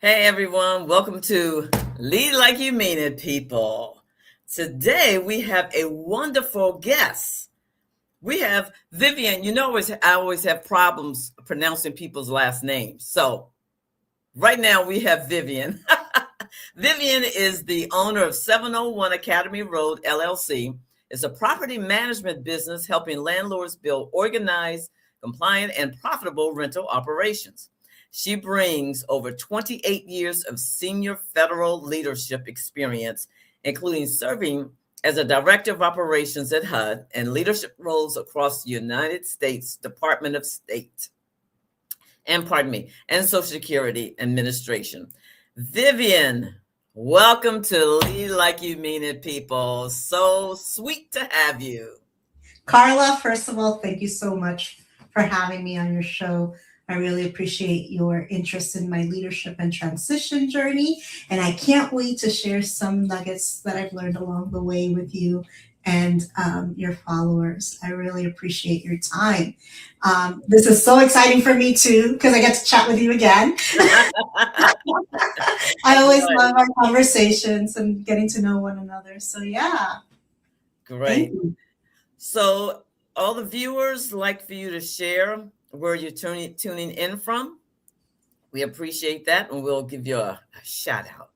Hey everyone, welcome to Lead Like You Mean It, people. Today we have a wonderful guest. We have Vivian. I always have problems pronouncing people's last names. So right now we have Vivian. Vivian is the owner of 701 Academy Road, LLC. It's a property management business helping landlords build organized, compliant, and profitable rental operations. She brings over 28 years of senior federal leadership experience, including serving as a director of operations at HUD and leadership roles across the United States Department of State and Social Security Administration. Vivian, welcome to Lead Like You Mean It, people. So sweet to have you. Carla, first of all, thank you so much for having me on your show. I really appreciate your interest in my leadership and transition journey. And I can't wait to share some nuggets that I've learned along the way with you and your followers. I really appreciate your time. This is so exciting for me too, because I get to chat with you again. I always love our conversations and getting to know one another. So yeah. Great. So all the viewers like for you to share where you're tuning in from. We appreciate that, and we'll give you a shout out.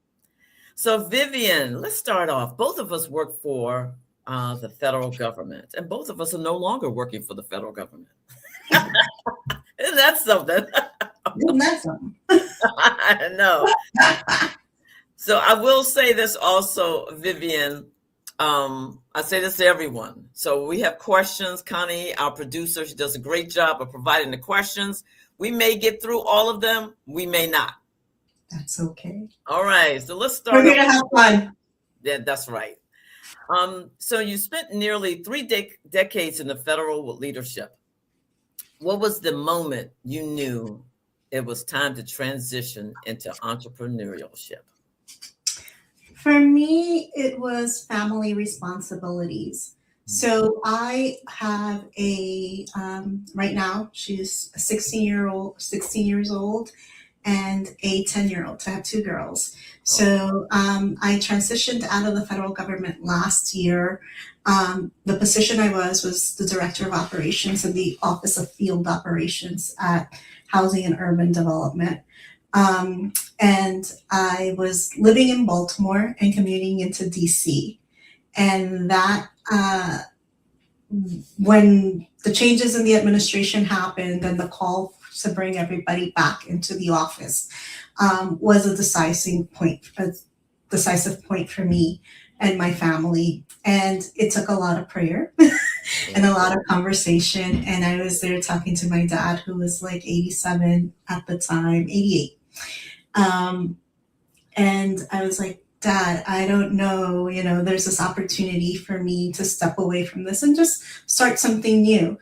So Vivian, let's start off. Both of us work for the federal government, and both of us are no longer working for the federal government. Isn't that something? Isn't that something? I know. So I will say this also, Vivian. I say this to everyone. So we have questions. Connie, our producer, she does a great job of providing the questions. We may get through all of them. We may not. That's okay. All right. So let's start. We're here to have fun. Yeah, that's right. So you spent nearly 3 decades in the federal leadership. What was the moment you knew it was time to transition into entrepreneurship? For me, it was family responsibilities. So I have right now, she's a 16 years old, and a 10-year-old. So I have 2 girls. So I transitioned out of the federal government last year. The position I was the director of operations in the Office of Field Operations at Housing and Urban Development. And I was living in Baltimore and commuting into DC. And that, when the changes in the administration happened and the call to bring everybody back into the office, was a decisive point for me and my family. And it took a lot of prayer and a lot of conversation. And I was there talking to my dad, who was like 87 at the time, 88. And I was like, Dad, I don't know, there's this opportunity for me to step away from this and just start something new.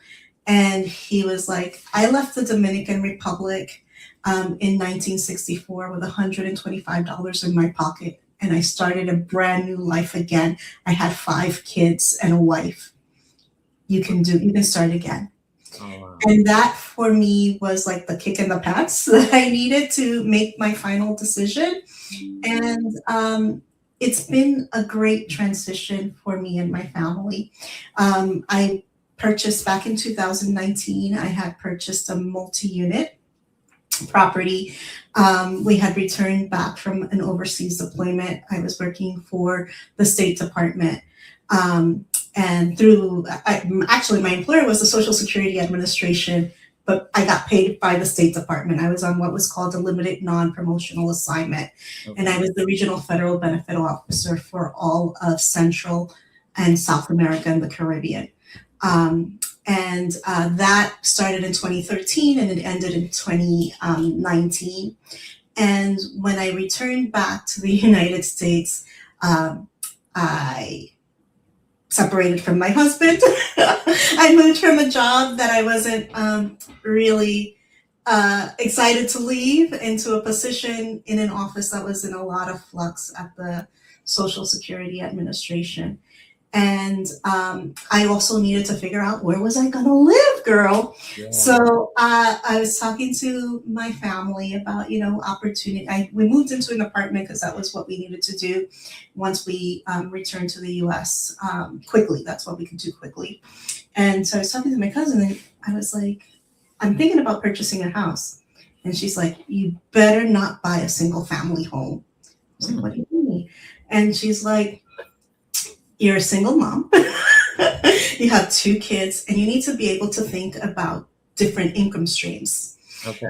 And he was like, I left the Dominican Republic in 1964 with $125 in my pocket. And I started a brand new life again. I had 5 kids and a wife. You can start again. Oh, wow. And that for me was like the kick in the pants that I needed to make my final decision. And it's been a great transition for me and my family. I purchased back in 2019, I had purchased a multi-unit property. We had returned back from an overseas deployment. I was working for the State Department. And actually my employer was the Social Security Administration, but I got paid by the State Department. I was on what was called a limited non-promotional assignment. Okay. And I was the regional federal benefit officer for all of Central and South America and the Caribbean. And that started in 2013 and it ended in 2019. And when I returned back to the United States, I separated from my husband. I moved from a job that I wasn't really excited to leave into a position in an office that was in a lot of flux at the Social Security Administration. And I also needed to figure out where was I going to live, girl. Yeah. So I was talking to my family about, opportunity. We moved into an apartment because that was what we needed to do once we returned to the U.S. Quickly. That's what we could do quickly. And so I was talking to my cousin, and I was like, I'm thinking about purchasing a house. And she's like, you better not buy a single family home. I was like, what do you mean? And she's like, you're a single mom. You have 2 kids, and you need to be able to think about different income streams. Okay.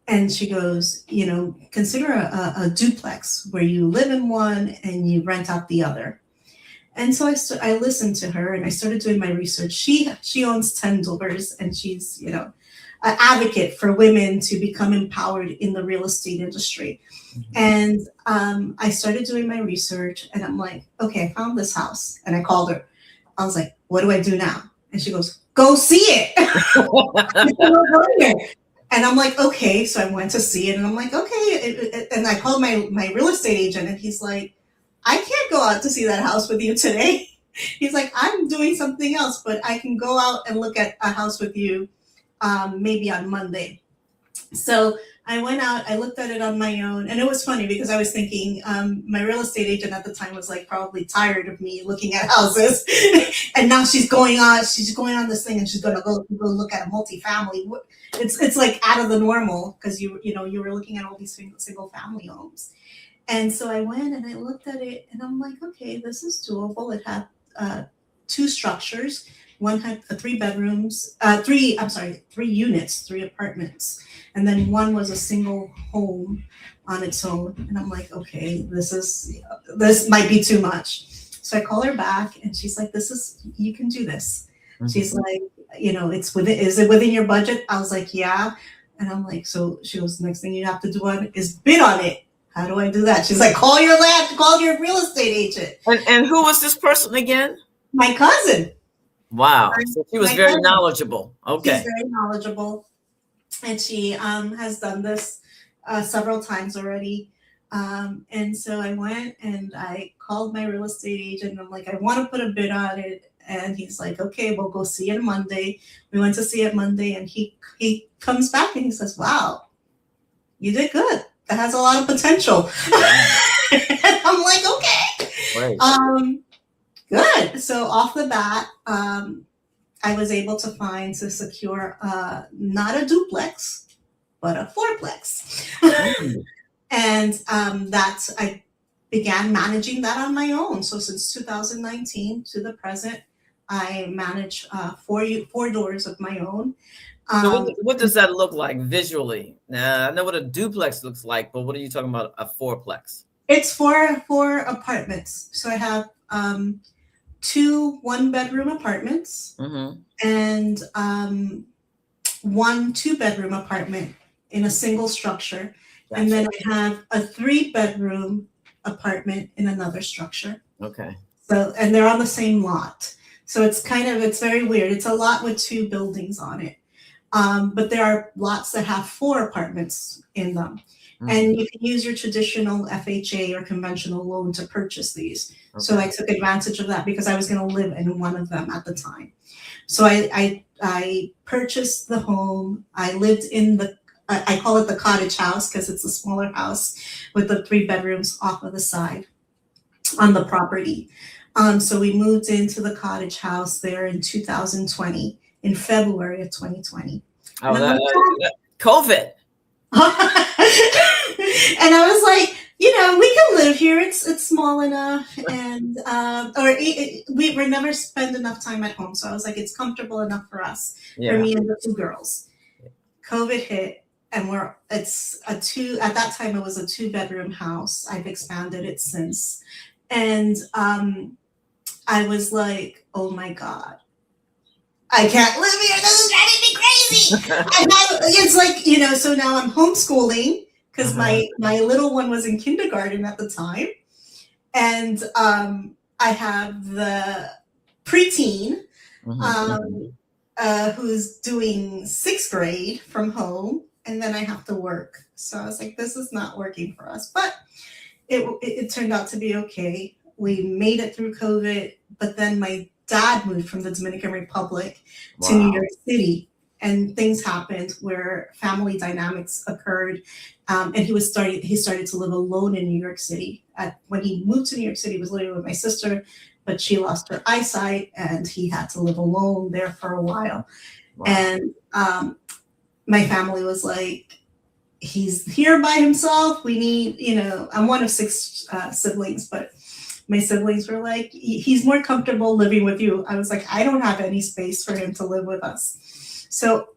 And she goes, consider a duplex where you live in one and you rent out the other. And so I listened to her, and I started doing my research. She owns 10 doors, and she's, an advocate for women to become empowered in the real estate industry. And I started doing my research, and I'm like, okay, I found this house. And I called her. I was like, what do I do now? And she goes, go see it. And I'm like, okay. So I went to see it, and I'm like, okay. And I called my real estate agent, and he's like, I can't go out to see that house with you today. He's like, I'm doing something else, but I can go out and look at a house with you maybe on Monday. So I went out, I looked at it on my own, and it was funny because I was thinking my real estate agent at the time was like probably tired of me looking at houses, and now she's going on this thing, and she's going to go look at a multifamily. It's like out of the normal because you were looking at all these single family homes. And so I went and I looked at it, and I'm like, okay, this is doable. It had 2 structures. One had 3 bedrooms, 3 units, 3 apartments. And then one was a single home on its own. And I'm like, okay, this might be too much. So I call her back, and she's like, you can do this. Mm-hmm. She's like, is it within your budget? I was like, yeah. And I'm like, so she goes, the next thing you have to do is bid on it. How do I do that? She's like, call your real estate agent. And who was this person again? My cousin. Wow. So she was very knowledgeable. Okay. She's very knowledgeable. And she has done this several times already. And so I went and I called my real estate agent. I'm like, I want to put a bid on it. And he's like, okay, we'll go see it Monday. We went to see it Monday, and he comes back and he says, wow, you did good. That has a lot of potential. And I'm like, okay. Right. Good. So off the bat, I was able to secure not a duplex, but a fourplex. And I began managing that on my own. So since 2019 to the present, I manage 4 doors of my own. So what does that look like visually? Now, I know what a duplex looks like, but what are you talking about, a fourplex? It's four apartments. So I have 2 1-bedroom apartments, mm-hmm. and 1 2-bedroom apartment in a single structure. Gotcha. And then I have a 3-bedroom apartment in another structure. Okay. So, and they're on the same lot. So it's very weird. It's a lot with 2 buildings on it. But there are lots that have 4 apartments in them. Mm-hmm. And you can use your traditional FHA or conventional loan to purchase these. Okay. So I took advantage of that because I was going to live in one of them at the time. So I purchased the home. I lived in I call it the cottage house because it's a smaller house with the 3 bedrooms off of the side on the property. So we moved into the cottage house there in 2020. In February of 2020. Oh, COVID. And I was like, we can live here. It's small enough, and we never spend enough time at home. So I was like, it's comfortable enough for us, for me and the 2 girls. COVID hit, and at that time it was a 2-bedroom house. I've expanded it since, and I was like, oh my God. I can't live here. This is driving me crazy. It's like, so now I'm homeschooling because my little one was in kindergarten at the time. And I have the preteen who's doing 6th grade from home. And then I have to work. So I was like, this is not working for us. But it turned out to be okay. we made it through COVID, but then my dad moved from the Dominican Republic to New Wow. York City, and things happened where family dynamics occurred, and he started to live alone in New York City. When he moved to New York City, he was living with my sister, but she lost her eyesight, and he had to live alone there for a while. Wow. And my family was like, he's here by himself. We need, I'm one of six siblings, but my siblings were like, he's more comfortable living with you. I was like, I don't have any space for him to live with us. So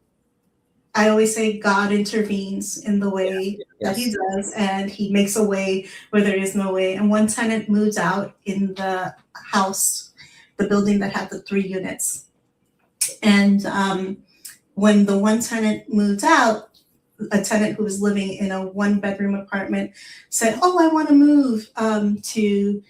I always say God intervenes in the way that he does, and he makes a way where there is no way. And one tenant moved out in the house, the building that had the 3 units. And when the one tenant moved out, a tenant who was living in a 1-bedroom apartment said, "Oh, I want to move to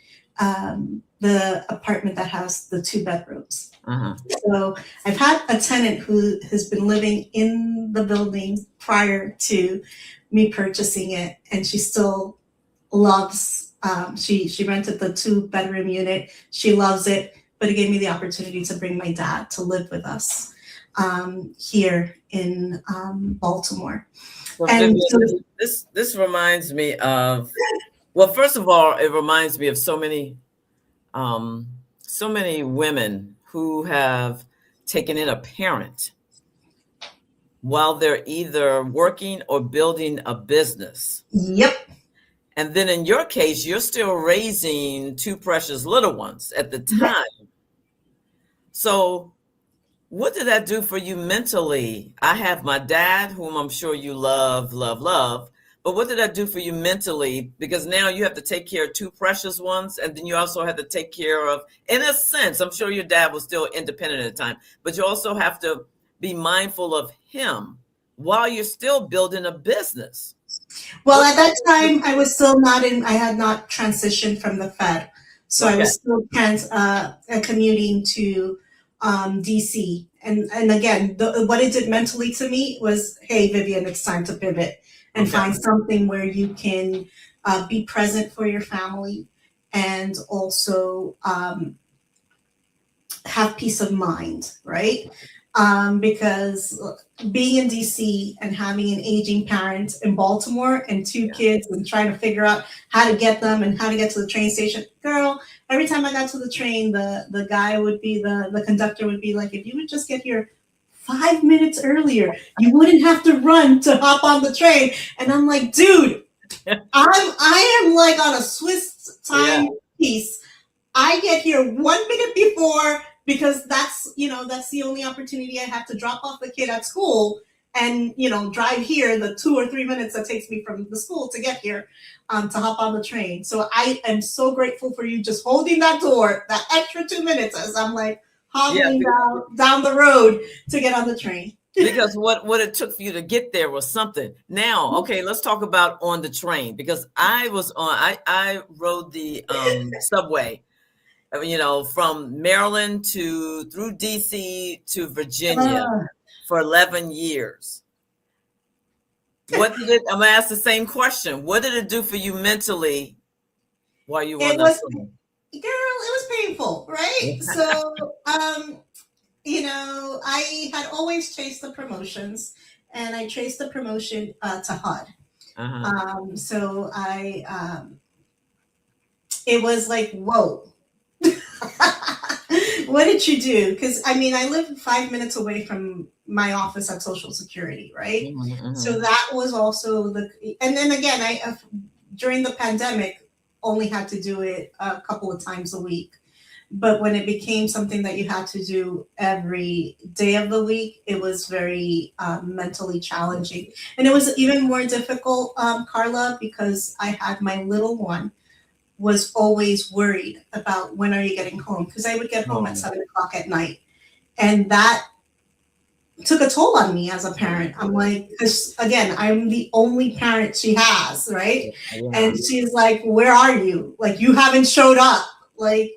the apartment that has the 2 bedrooms." Uh-huh. So I've had a tenant who has been living in the building prior to me purchasing it, and she still loves. She rented the 2-bedroom unit. She loves it, but it gave me the opportunity to bring my dad to live with us here in Baltimore. Well, And Vivian, this reminds me of, well, first of all, it reminds me of so many women who have taken in a parent while they're either working or building a business. Yep. And then in your case, you're still raising 2 precious little ones at the time. Yep. So what did that do for you mentally? I have my dad, whom I'm sure you love, love, love. But what did that do for you mentally? Because now you have to take care of 2 precious ones, and then you also have to take care of, in a sense, I'm sure your dad was still independent at the time, but you also have to be mindful of him while you're still building a business. Well, at that time, I was still I had not transitioned from the Fed. So okay. I was still commuting to DC. And again, what it did mentally to me was, hey, Vivian, it's time to pivot and find something where you can be present for your family and also have peace of mind, right? Because being in DC and having an aging parent in Baltimore and 2 kids and trying to figure out how to get them and how to get to the train station, girl, every time I got to the train, the guy would be, the conductor would be like, if you would just get here 5 minutes earlier, you wouldn't have to run to hop on the train. And I'm like, dude, I am like on a Swiss time piece. I get here 1 minute before, because that's the only opportunity I have to drop off the kid at school and, drive here the 2 or 3 minutes that takes me from the school to get here to hop on the train. So I am so grateful for you just holding that door, that extra 2 minutes as I'm like hobbling down the road to get on the train. Because what it took for you to get there was something. Now, okay, let's talk about on the train, because I rode the subway, from Maryland through DC to Virginia for 11 years. I'm going to ask the same question. What did it do for you mentally while you were on that train? Girl, it was painful, right? So, I had always chased the promotions, and I chased the promotion to HUD. Uh-huh. So it was like, whoa. What did you do? Because I live 5 minutes away from my office at Social Security, right? Mm-hmm. So that was also and then again, I during the pandemic only had to do it a couple of times a week. But when it became something that you had to do every day of the week, it was very mentally challenging. And it was even more difficult, Carla, because I had my little one was always worried about when are you getting home? Because I would get home at 7 o'clock at night. And that took a toll on me as a parent. I'm like, because again, I'm the only parent she has, right? Yeah. And she's like, where are you? Like, you haven't showed up. Like,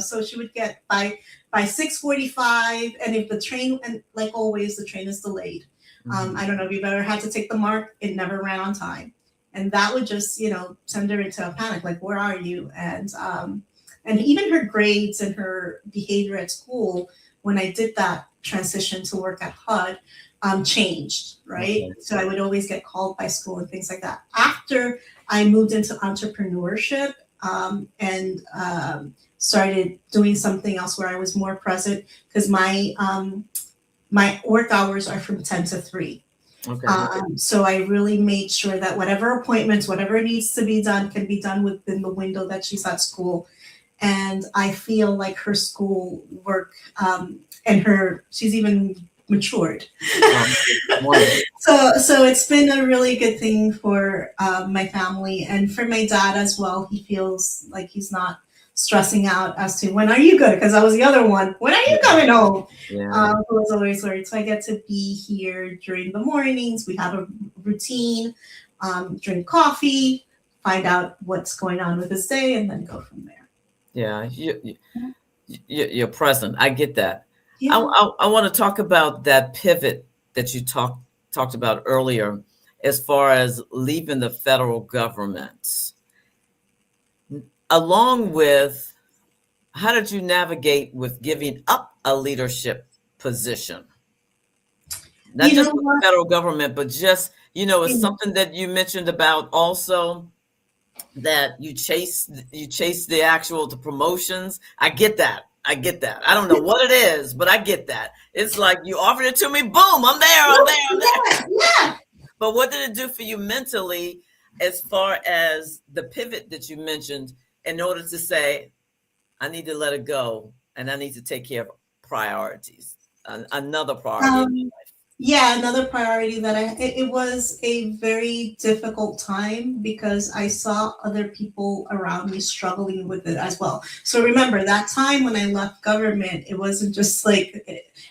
so she would get by 6:45, and if the train, and like always, the train is delayed. Mm-hmm. I don't know if you've ever had to take the MARC, it never ran on time. And that would just, send her into a panic, like, where are you? And and even her grades and her behavior at school when I did that transition to work at HUD changed, right? Okay. So I would always get called by school and things like that. After I moved into entrepreneurship and started doing something else where I was more present, because my work hours are from 10 to 3. Okay. So I really made sure that whatever appointments, whatever needs to be done can be done within the window that she's at school. And I feel like her school work she's even matured. So it's been a really good thing for my family and for my dad as well. He feels like he's not stressing out as to when are you good? Because I was the other one. When are you coming home? Yeah. Who was always worried. So I get to be here during the mornings. We have a routine, drink coffee, find out what's going on with his day, and then go from there. Yeah. You're present. I get that. Yeah. I want to talk about that pivot that you talked about earlier, as far as leaving the federal government. Along with, how did you navigate with giving up a leadership position? Not just with the federal government, but just, it's something that you mentioned about also, that you chase the promotions. I get that. I don't know what it is, but I get that. It's like you offered it to me, boom, I'm there. Yeah. But what did it do for you mentally, as far as the pivot that you mentioned, in order to say, I need to let it go and I need to take care of priorities, another priority in life? Yeah, another priority that it was a very difficult time because I saw other people around me struggling with it as well. So remember that time when I left government, it wasn't just like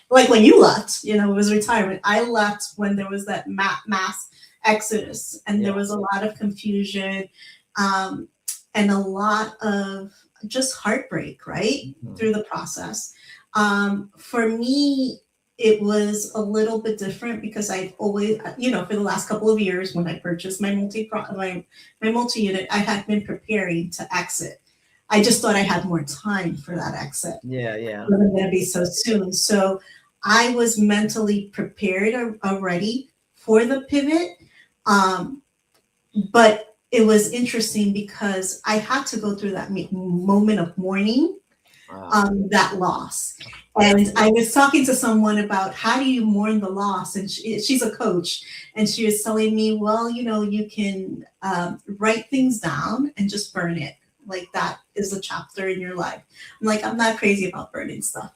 when you left, it was retirement. I left when there was that mass exodus and there was a lot of confusion and a lot of just heartbreak, right? Mm-hmm. Through the process. For me, it was a little bit different because I've always, for the last couple of years when I purchased my multi-unit, I had been preparing to exit. I just thought I had more time for that exit. Yeah. It wasn't going to be so soon. So I was mentally prepared already for the pivot. But it was interesting because I had to go through that moment of mourning. That loss. And I was talking to someone about how do you mourn the loss? And she's a coach. And she was telling me, well, you can write things down and just burn it. Like that is a chapter in your life. I'm like, I'm not crazy about burning stuff.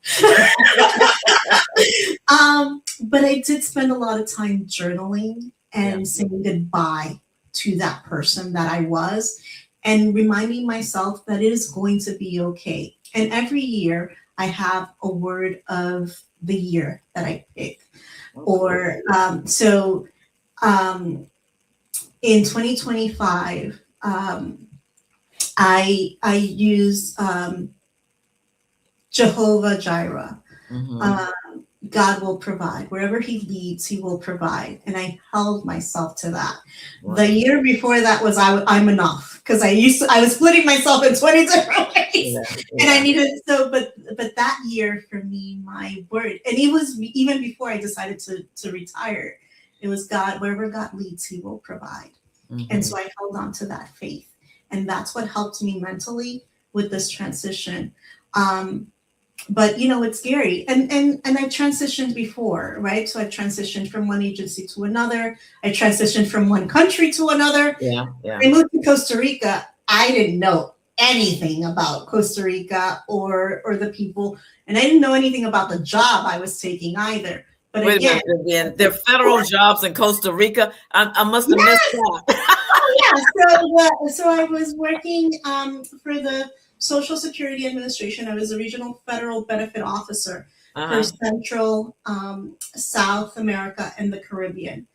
But I did spend a lot of time journaling and saying goodbye to that person that I was and reminding myself that it is going to be okay. And every year I have a word of the year that I pick. Or in 2025, I use Jehovah Jireh. Mm-hmm. God will provide. Wherever he leads, he will provide. And I held myself to that. Wow. The year before that was I'm enough, because I was splitting myself in 20 different ways. Yeah. And I needed, but that year for me, my word, and it was even before I decided to retire, it was God, wherever God leads, he will provide. Mm-hmm. And so I held on to that faith. And that's what helped me mentally with this transition. But it's scary. And I transitioned before, right? So I transitioned from one agency to another. I transitioned from one country to another. Yeah. I moved to Costa Rica. I didn't know anything about Costa Rica or the people. And I didn't know anything about the job I was taking either. But wait a minute, there are federal jobs in Costa Rica. I must have missed that. So I was working for the Social Security Administration. I was a regional federal benefit officer for Central, South America, and the Caribbean.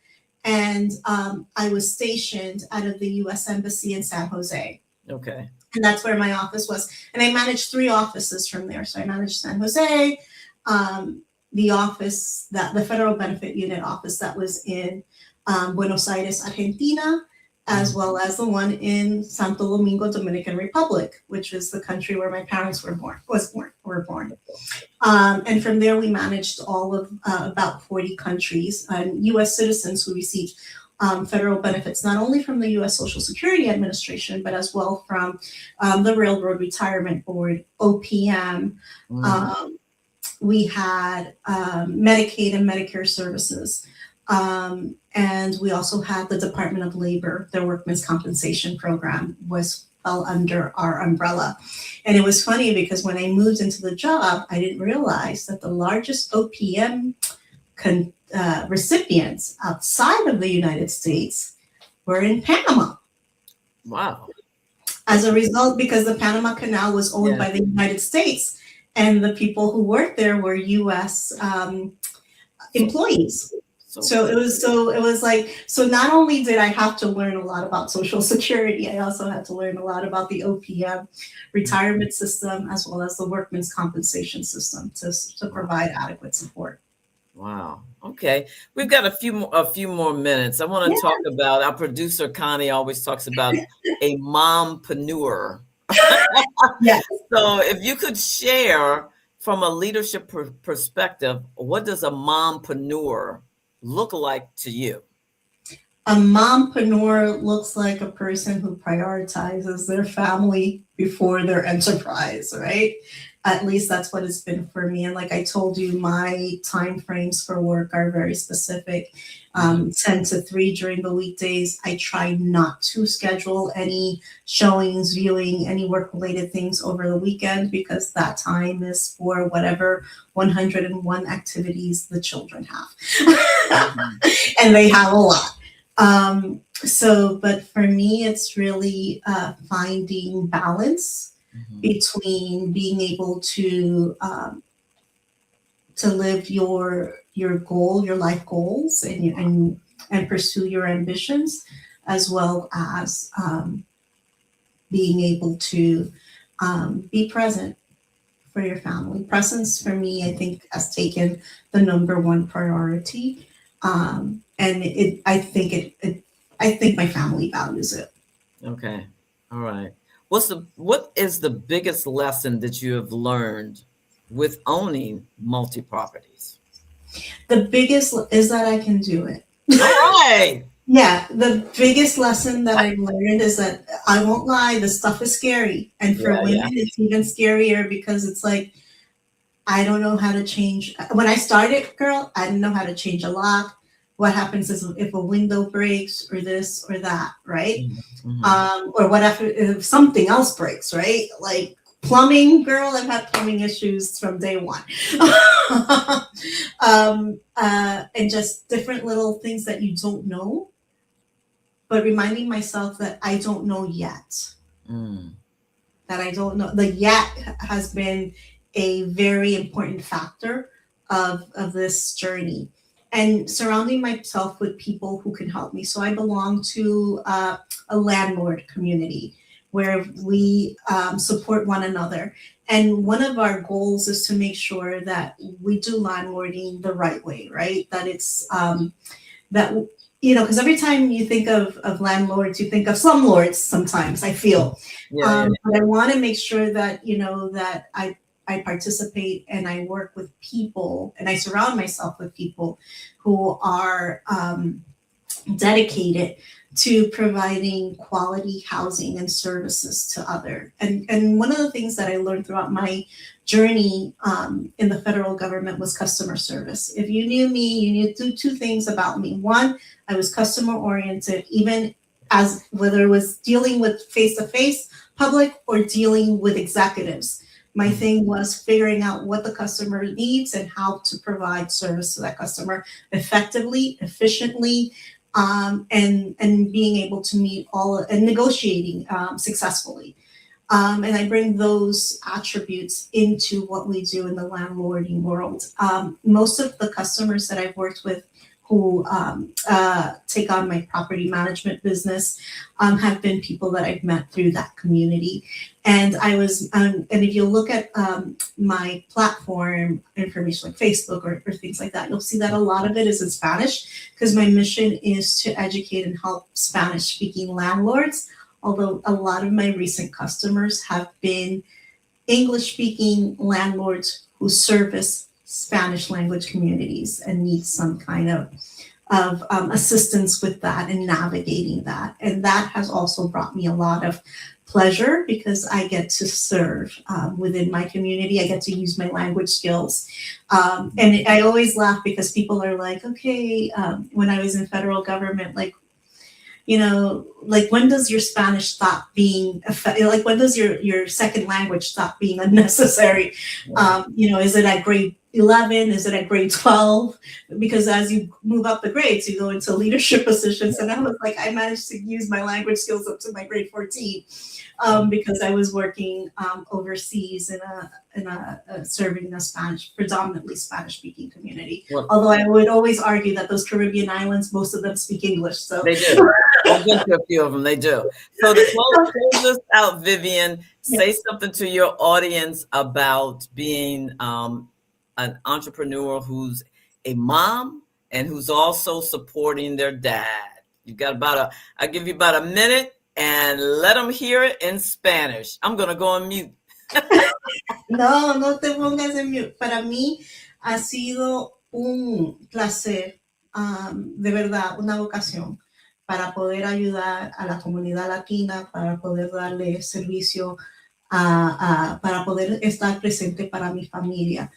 And I was stationed out of the U.S. Embassy in San Jose. Okay. And that's where my office was. And I managed 3 offices from there. So I managed San Jose, the Federal Benefit Unit office that was in Buenos Aires, Argentina, as well as the one in Santo Domingo, Dominican Republic, which is the country where my parents were born. And from there, we managed all of about 40 countries and U.S. citizens who received federal benefits, not only from the U.S. Social Security Administration, but as well from the Railroad Retirement Board, OPM. We had Medicaid and Medicare services. And we also had the Department of Labor. Their workmen's compensation program fell under our umbrella. And it was funny because when I moved into the job, I didn't realize that the largest OPM recipients outside of the United States were in Panama. Wow. As a result, because the Panama Canal was owned by the United States, and the people who worked there were U.S. employees. So it was like, so not only did I have to learn a lot about Social Security, I also had to learn a lot about the OPM retirement system, as well as the workmen's compensation system to provide adequate support. Wow. Okay. We've got a few more minutes. I want to talk about, our producer Connie always talks about a mompreneur. Yes. So if you could share from a leadership perspective, what does a mompreneur look like to you? A mompreneur looks like a person who prioritizes their family before their enterprise, right? At least that's what it's been for me. And like I told you, my time frames for work are very specific. 10 to 3 during the weekdays. I try not to schedule any showings, viewing, any work-related things over the weekend, because that time is for whatever 101 activities the children have. And they have a lot. But for me, it's really finding balance between being able to live your goal, your life goals, and pursue your ambitions, as well as being able to be present for your family. Presence for me, I think, has taken the #1 priority, and I think my family values it. Okay, all right. What is the biggest lesson that you have learned with owning multi-properties? The biggest is that I can do it. All right. Yeah, the biggest lesson that I've learned is that, I won't lie, this stuff is scary. And for women, it's even scarier, because it's like, I don't know how to change. When I started, girl, I didn't know how to change a lock. What happens is if a window breaks, or this or that, right? Or whatever, if something else breaks, right? Like plumbing, girl, I've had plumbing issues from day one. And just different little things that you don't know, but reminding myself that I don't know yet. That I don't know. The yet has been a very important factor of this journey. And surrounding myself with people who can help me. So I belong to a landlord community where we support one another. And one of our goals is to make sure that we do landlording the right way, right? That it's, because every time you think of landlords, you think of slumlords sometimes, I feel. But I want to make sure that, that I participate and I work with people, and I surround myself with people who are dedicated to providing quality housing and services to others. And one of the things that I learned throughout my journey in the federal government was customer service. If you knew me, you knew two things about me. One, I was customer oriented, even as whether it was dealing with face-to-face public or dealing with executives. My thing was figuring out what the customer needs and how to provide service to that customer effectively, efficiently, and being able to meet and negotiating successfully. And I bring those attributes into what we do in the landlording world. Most of the customers that I've worked with who take on my property management business have been people that I've met through that community. And and if you look at my platform information like Facebook or things like that, you'll see that a lot of it is in Spanish because my mission is to educate and help Spanish speaking landlords. Although a lot of my recent customers have been English speaking landlords who service Spanish language communities and need some kind of assistance with that and navigating that. And that has also brought me a lot of pleasure because I get to serve within my community. I get to use my language skills. And I always laugh because people are like, okay, when I was in federal government, like, like when does your Spanish stop being like when does your second language stop being unnecessary? Is it at grade 11? Is it at grade 12? Because as you move up the grades, you go into leadership positions. And I was like, I managed to use my language skills up to my grade 14 because I was working overseas in a serving a predominantly Spanish speaking community. Well, although I would always argue that those Caribbean islands, most of them speak English. So they do. I've been to a few of them. They do. So to close this out, Vivian, say something to your audience about being an entrepreneur who's a mom and who's also supporting their dad. You've got I'll give you about a minute and let them hear it in Spanish. I'm going to go on mute. No te pongas en mute. Para mí ha sido un placer, de verdad, una vocación para poder ayudar a la comunidad latina, para poder darle servicio, para poder estar presente para mi familia.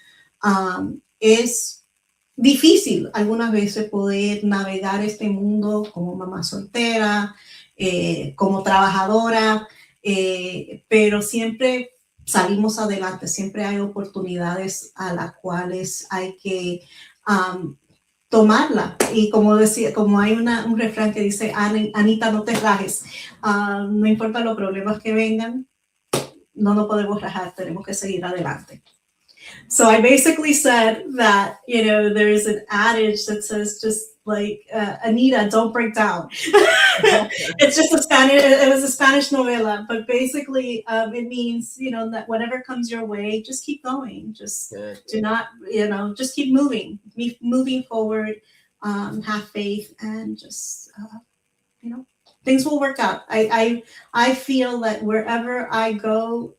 Es difícil algunas veces poder navegar este mundo como mamá soltera, como trabajadora, pero siempre salimos adelante, siempre hay oportunidades a las cuales hay que tomarla. Y como hay un refrán que dice, Anita, no te rajes, no importa los problemas que vengan, no nos podemos rajar, tenemos que seguir adelante. So I basically said that, there is an adage that says just like, Anita, don't break down. It's just it was a Spanish novela, but basically it means, that whatever comes your way, just keep going. Just do not, just keep moving forward, have faith and just, things will work out. I feel that wherever I go,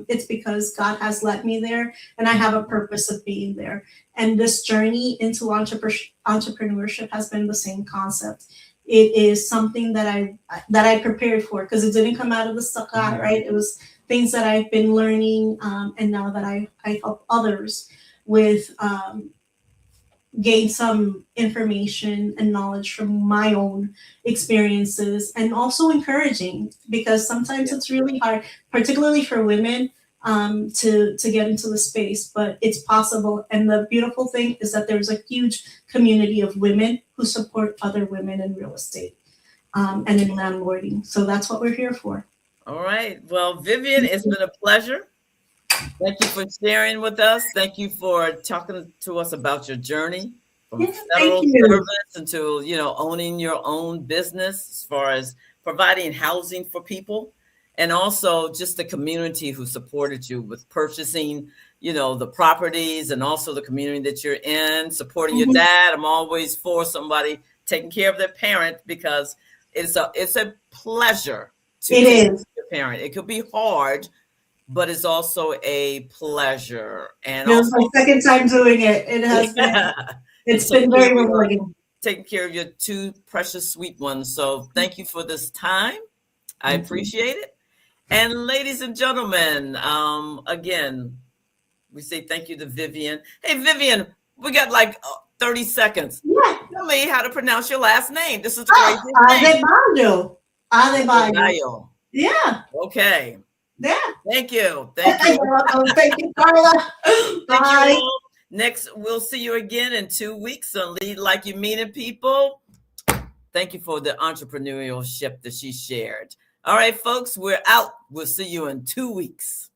it's because God has led me there and I have a purpose of being there. And this journey into entrepreneurship has been the same concept. It is something that I prepared for because it didn't come out of the sky, right? It was things that I've been learning, and now that I help others with gain some information and knowledge from my own experiences, and also encouraging because sometimes it's really hard, particularly for women, to get into the space, but it's possible. And the beautiful thing is that there's a huge community of women who support other women in real estate and in landlording. So that's what we're here for. All right. Well, Vivian, it's been a pleasure. Thank you for sharing with us. Thank you for talking to us about your journey from federal service into, owning your own business as far as providing housing for people, and also just the community who supported you with purchasing, the properties, and also the community that you're in, supporting your dad. I'm always for somebody taking care of their parent because it's a pleasure to take care of your parent. It could be hard, but it's also a pleasure. And it was my second time doing it. It has been. It's been very rewarding. Taking care of your two precious sweet ones. So thank you for this time. I appreciate it. And ladies and gentlemen, again, we say thank you to Vivian. Hey, Vivian, we got like 30 seconds. Yeah. Tell me how to pronounce your last name. This is the craziest name. Adebayo. Yeah. Okay. Yeah. Thank you. You're welcome. Thank you, Carla. Bye. You. Next, we'll see you again in 2 weeks on Lead Like You Mean It, people. Thank you for the entrepreneurship that she shared. All right, folks, we're out. We'll see you in 2 weeks.